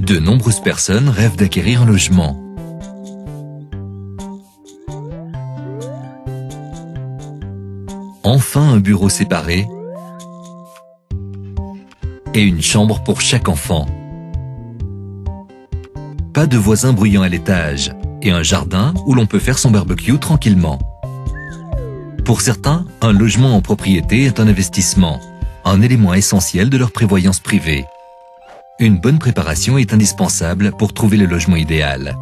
De nombreuses personnes rêvent d'acquérir un logement. Enfin un bureau séparé et une chambre pour chaque enfant. Pas de voisins bruyants à l'étage et un jardin où l'on peut faire son barbecue tranquillement. Pour certains, un logement en propriété est un investissement, un élément essentiel de leur prévoyance privée. Une bonne préparation est indispensable pour trouver le logement idéal.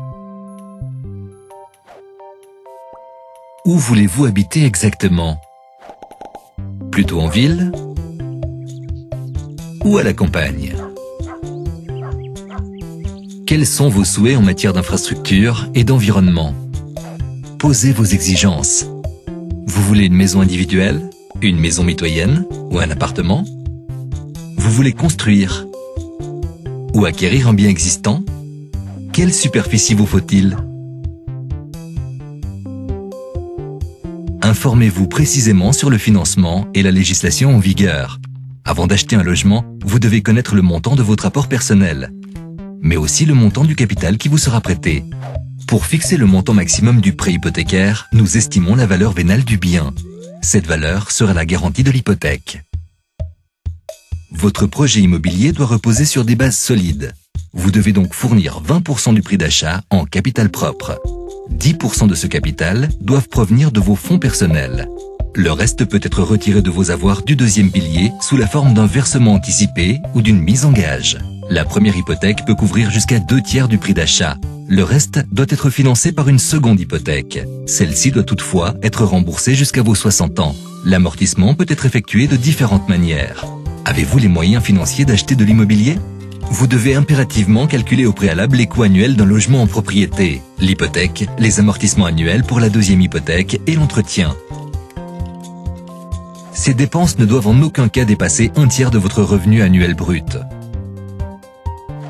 Où voulez-vous habiter exactement? Plutôt en ville ou à la campagne? Quels sont vos souhaits en matière d'infrastructure et d'environnement? Posez vos exigences. Vous voulez une maison individuelle, une maison mitoyenne ou un appartement? Vous voulez construire ou acquérir un bien existant? Quelle superficie vous faut-il? Informez-vous précisément sur le financement et la législation en vigueur. Avant d'acheter un logement, vous devez connaître le montant de votre apport personnel, mais aussi le montant du capital qui vous sera prêté. Pour fixer le montant maximum du prêt hypothécaire, nous estimons la valeur vénale du bien. Cette valeur sera la garantie de l'hypothèque. Votre projet immobilier doit reposer sur des bases solides. Vous devez donc fournir 20% du prix d'achat en capital propre. 10% de ce capital doivent provenir de vos fonds personnels. Le reste peut être retiré de vos avoirs du deuxième pilier sous la forme d'un versement anticipé ou d'une mise en gage. La première hypothèque peut couvrir jusqu'à 2/3 du prix d'achat. Le reste doit être financé par une seconde hypothèque. Celle-ci doit toutefois être remboursée jusqu'à vos 60 ans. L'amortissement peut être effectué de différentes manières. Avez-vous les moyens financiers d'acheter de l'immobilier? Vous devez impérativement calculer au préalable les coûts annuels d'un logement en propriété, l'hypothèque, les amortissements annuels pour la deuxième hypothèque et l'entretien. Ces dépenses ne doivent en aucun cas dépasser 1/3 de votre revenu annuel brut.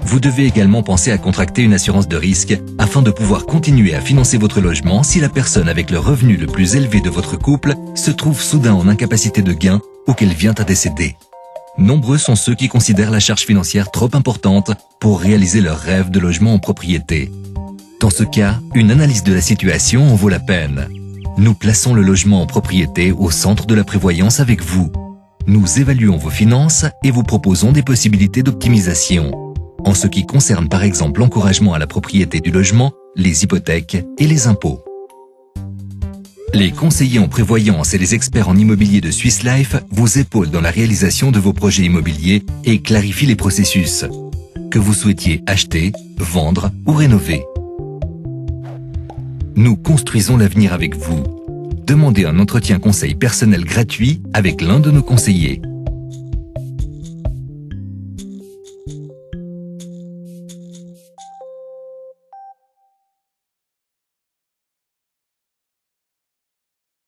Vous devez également penser à contracter une assurance de risque afin de pouvoir continuer à financer votre logement si la personne avec le revenu le plus élevé de votre couple se trouve soudain en incapacité de gain ou qu'elle vient à décéder. Nombreux sont ceux qui considèrent la charge financière trop importante pour réaliser leur rêve de logement en propriété. Dans ce cas, une analyse de la situation en vaut la peine. Nous plaçons le logement en propriété au centre de la prévoyance avec vous. Nous évaluons vos finances et vous proposons des possibilités d'optimisation. En ce qui concerne par exemple l'encouragement à la propriété du logement, les hypothèques et les impôts. Les conseillers en prévoyance et les experts en immobilier de Swiss Life vous épaulent dans la réalisation de vos projets immobiliers et clarifient les processus, que vous souhaitiez acheter, vendre ou rénover. Nous construisons l'avenir avec vous. Demandez un entretien conseil personnel gratuit avec l'un de nos conseillers.